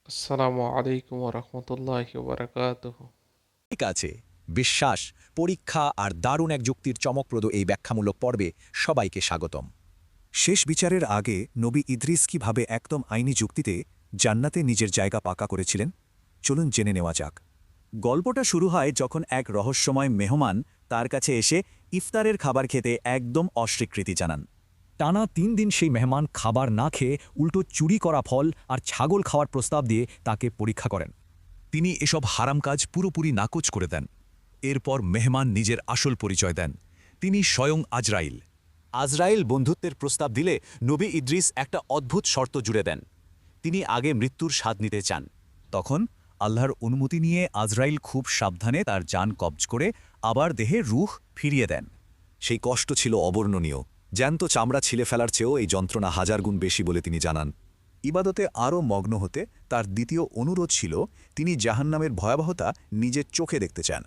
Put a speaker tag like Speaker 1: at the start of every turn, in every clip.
Speaker 1: আসসালামু আলাইকুম ওরহমতুল্লাহি ওবরাকাতুহু।
Speaker 2: ঠিক আছে। বিশ্বাস, পরীক্ষা আর দারুণ এক যুক্তির চমকপ্রদ এই ব্যাখ্যামূলক পর্বে সবাইকে স্বাগতম।
Speaker 3: শেষ বিচারের আগে নবী ইদ্রিস কিভাবে একদম আইনি যুক্তিতে জান্নাতে নিজের জায়গা পাকা করেছিলেন চলুন জেনে নেওয়া যাক। গল্পটা শুরু হয় যখন এক রহস্যময় মেহমান তার কাছে এসে ইফতারের খাবার খেতে একদম অস্বীকৃতি জানান।
Speaker 2: টানা ৩ দিন সেই মেহমান খাবার না খেয়ে উল্টো চুরি করা ফল আর ছাগল খাওয়ার প্রস্তাব দিয়ে তাকে পরীক্ষা করেন।
Speaker 4: তিনি এসব হারাম কাজ পুরোপুরি নাকচ করে দেন। এরপর মেহমান নিজের আসল পরিচয় দেন, তিনি স্বয়ং আজরাইল।
Speaker 3: আজরাইল বন্ধুত্বের প্রস্তাব দিলে নবী ইদ্রিস একটা অদ্ভুত শর্ত জুড়ে দেন। তিনি আগে মৃত্যুর স্বাদ নিতে চান। তখন আল্লাহর অনুমতি নিয়ে আজরাইল খুব সাবধানে তার জান কবজ করে আবার দেহে রূহ ফিরিয়ে দেন। সেই কষ্ট ছিল অবর্ণনীয়। জ্যান্ত চামড়া ছিলে ফেলার চেয়েও এই যন্ত্রণা হাজার গুণ বেশি বলে তিনি জানান। ইবাদতে আরও মগ্ন হতে তার দ্বিতীয় অনুরোধ ছিল তিনি জাহান্নামের ভয়াবহতা নিজের চোখে দেখতে চান।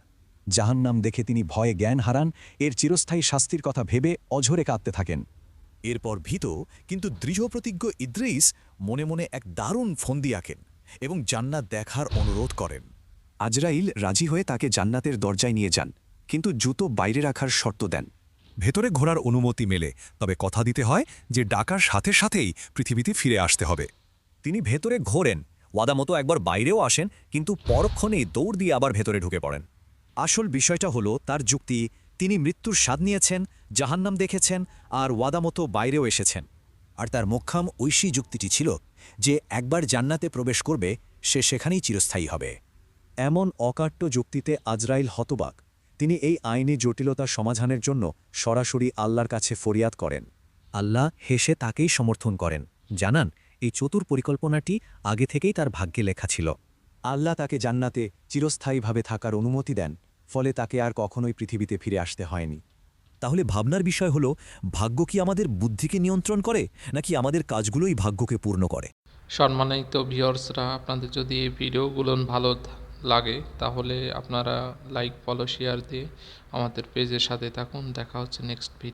Speaker 2: জাহান্নাম দেখে তিনি ভয়ে জ্ঞান হারান, এর চিরস্থায়ী শাস্তির কথা ভেবে অঝরে কাঁদতে থাকেন।
Speaker 4: এরপর ভীত কিন্তু দৃঢ়প্রতিজ্ঞ ইদ্রিস মনে মনে এক দারুণ ফন্দি আঁকেন এবং জান্নাত দেখার অনুরোধ করেন।
Speaker 3: আজরাইল রাজি হয়ে তাকে জান্নাতের দরজায় নিয়ে যান, কিন্তু জুতো বাইরে রাখার শর্ত দেন।
Speaker 4: ভেতরে ঘোরার অনুমতি মেলে, তবে কথা দিতে হয় যে ডাকার সাথে সাথেই পৃথিবীতে ফিরে আসতে হবে।
Speaker 2: তিনি ভেতরে ঘোরেন, ওয়াদামতো একবার বাইরেও আসেন, কিন্তু পরক্ষণেই দৌড় দিয়ে আবার ভেতরে ঢুকে পড়েন। আসল বিষয়টা হলো তার যুক্তি, তিনি মৃত্যুর স্বাদ নিয়েছেন, জাহান্নাম দেখেছেন আর ওয়াদামতো বাইরেও এসেছেন। আর তার মোক্ষম ঐশী যুক্তিটি ছিল যে একবার জান্নাতে প্রবেশ করবে সে সেখানেই চিরস্থায়ী হবে। এমন অকাট্য যুক্তিতে আজরাইল হতবাক। তিনি এই আইনি জটিলতা সমাধানের জন্য সরাসরি আল্লাহর কাছে ফরিয়াদ করেন। আল্লাহ হেসে তাকেই সমর্থন করেন, জানান এই চতুর পরিকল্পনাটি আগে থেকেই তার ভাগ্যে লেখা ছিল। আল্লাহ তাকে জান্নাতে চিরস্থায়ীভাবে থাকার অনুমতি দেন, ফলে তাকে আর কখনোই পৃথিবীতে ফিরে আসতে হয়নি। তাহলে ভাবনার বিষয় হলো, ভাগ্য কি আমাদের বুদ্ধিকে নিয়ন্ত্রণ করে, নাকি আমাদের কাজগুলোই ভাগ্যকে পূর্ণ করে?
Speaker 1: সম্মানিত ভিউয়ার্সরা, আপনাদের যদি এই ভিডিওগুলো ভালো লাগে তাহলে আপনারা লাইক, ফলো, শেয়ার দিয়ে আমাদের পেজের সাথে থাকুন। দেখা হচ্ছে নেক্সট ভিডিও।